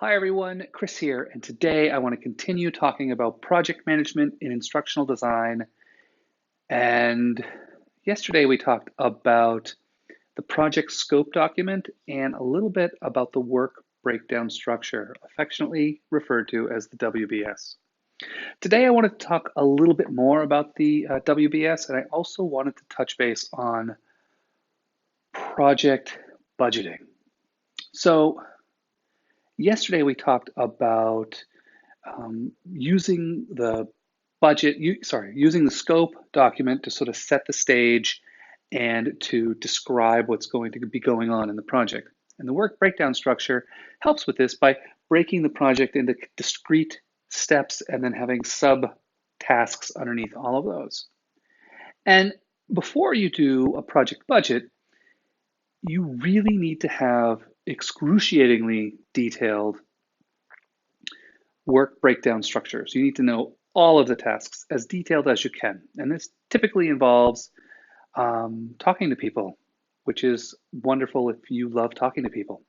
Hi everyone, Chris here, and today I want to continue talking about project management in instructional design. And yesterday we talked about the project scope document and a little bit about the work breakdown structure, affectionately referred to as the WBS. Today I wanted to talk a little bit more about the WBS, and I also wanted to touch base on project budgeting. So yesterday we talked about using the using the scope document to sort of set the stage and to describe what's going to be going on in the project. And the work breakdown structure helps with this by breaking the project into discrete steps and then having sub tasks underneath all of those. And before you do a project budget, you really need to have excruciatingly detailed work breakdown structures. You need to know all of the tasks as detailed as you can. And this typically involves talking to people, which is wonderful if you love talking to people.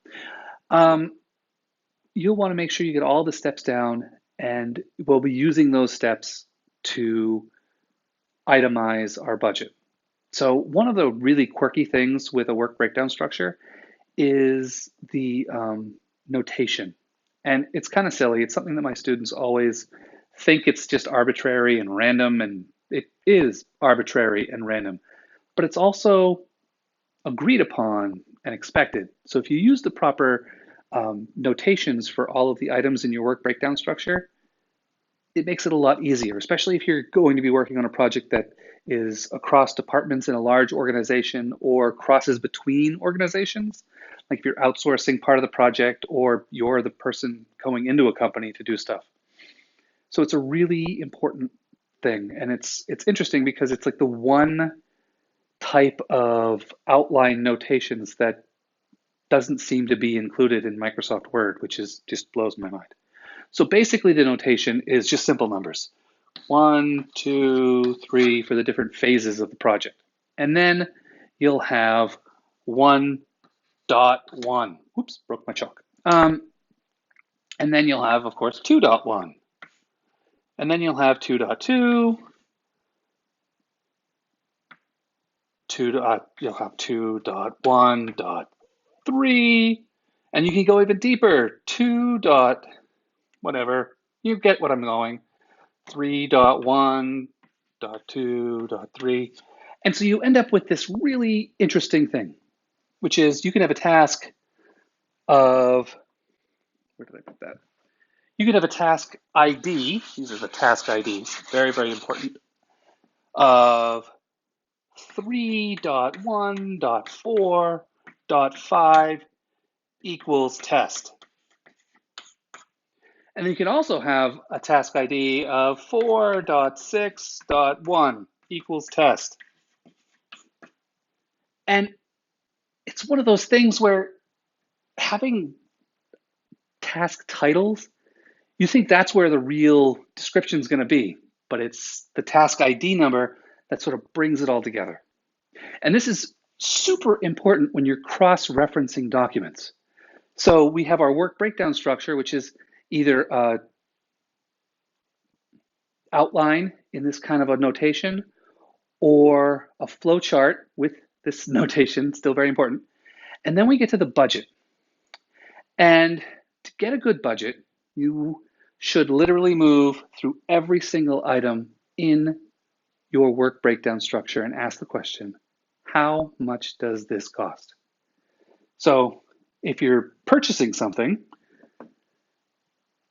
You'll want to make sure you get all the steps down, and we'll be using those steps to itemize our budget. So one of the really quirky things with a work breakdown structure is the notation. And it's kind of silly. It's something that my students always think it's just arbitrary and random, and it is arbitrary and random, but it's also agreed upon and expected. So if you use the proper notations for all of the items in your work breakdown structure, it makes it a lot easier, especially if you're going to be working on a project that is across departments in a large organization or crosses between organizations. Like if you're outsourcing part of the project or you're the person going into a company to do stuff. So it's a really important thing. And it's interesting because it's like the one type of outline notations that doesn't seem to be included in Microsoft Word, which is just blows my mind. So basically the notation is just simple numbers. 1, 2, 3 for the different phases of the project. And then you'll have 1.1. Oops, broke my chalk. And then you'll have, of course, 2.1. And then you'll have 2.2. You'll have 2.1.3. And you can go even deeper. 2. Whatever. You get what I'm going. 3.1.2.3. And so you end up with this really interesting thing, which is you can have a task of, where did I put that? You could have a task ID, these are the task IDs, very, very important, of 3.1.4.5 equals test. And then you can also have a task ID of 4.6.1 equals test. And it's one of those things where having task titles, you think that's where the real description is going to be, but it's the task ID number that sort of brings it all together. And this is super important when you're cross-referencing documents. So we have our work breakdown structure, which is either a outline in this kind of a notation or a flow chart with this notation, still very important. And then we get to the budget. And to get a good budget, you should literally move through every single item in your work breakdown structure and ask the question, how much does this cost? So if you're purchasing something,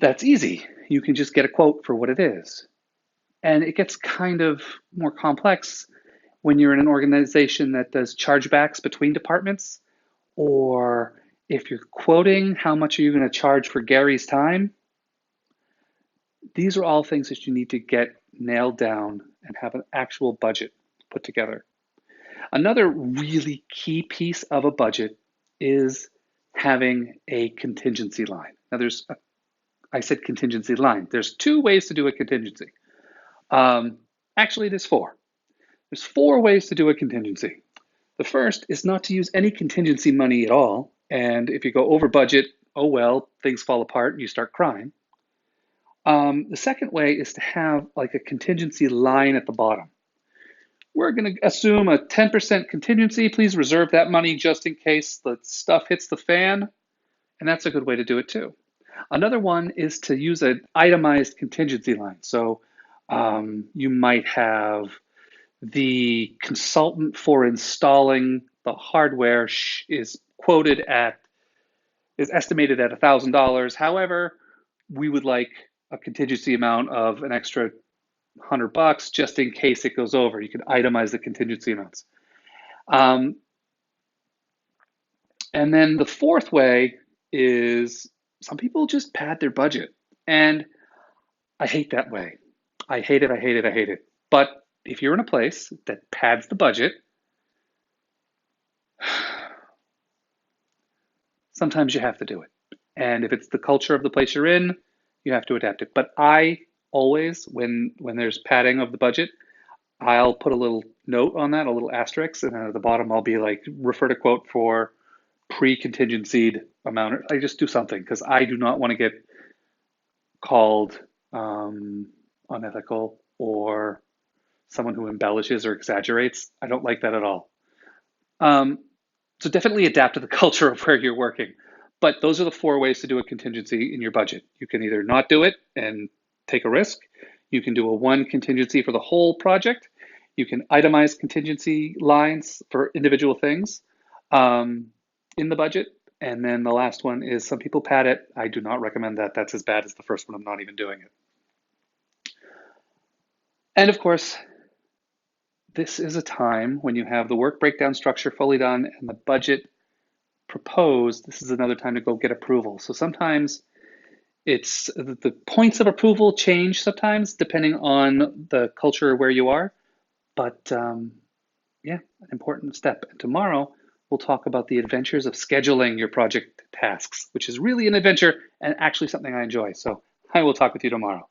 that's easy. You can just get a quote for what it is. And it gets kind of more complex when you're in an organization that does chargebacks between departments, or if you're quoting how much are you going to charge for Gary's time. These are all things that you need to get nailed down and have an actual budget put together. Another really key piece of a budget is having a contingency line. Now I said contingency line. There's two ways to do a contingency. Actually, there's four. There's four ways to do a contingency. The first is not to use any contingency money at all. And if you go over budget oh well, things fall apart and you start crying. The second way is to have like a contingency line at the bottom. We're going to assume a 10% contingency. Please reserve that money just in case the stuff hits the fan. And that's a good way to do it too. Another one is to use an itemized contingency line. So you might have the consultant for installing the hardware is quoted at, is estimated at $1,000. However, we would like a contingency amount of an extra $100 just in case it goes over. You can itemize the contingency amounts. Um, and then the fourth way is some people just pad their budget. And I hate that way. I hate it, I hate it, I hate it. But if you're in a place that pads the budget, sometimes you have to do it. And if it's the culture of the place you're in, you have to adapt it. But I always, when there's padding of the budget, I'll put a little note on that, a little asterisk, and then at the bottom I'll be like, refer to quote for pre-contingencied amount. I just do something because I do not want to get called unethical or someone who embellishes or exaggerates. I don't like that at all. Um, so definitely adapt to the culture of where you're working. But those are the four ways to do a contingency in your budget. You can either not do it and take a risk. You can do a one contingency for the whole project. You can itemize contingency lines for individual things in the budget. And then the last one is some people pad it. I do not recommend that. That's as bad as the first one. I'm not even doing it. And of course, this is a time when you have the work breakdown structure fully done and the budget proposed. This is another time to go get approval. So sometimes it's the points of approval change sometimes depending on the culture where you are. But yeah, an important step. And tomorrow we'll talk about the adventures of scheduling your project tasks, which is really an adventure and actually something I enjoy. So I will talk with you tomorrow.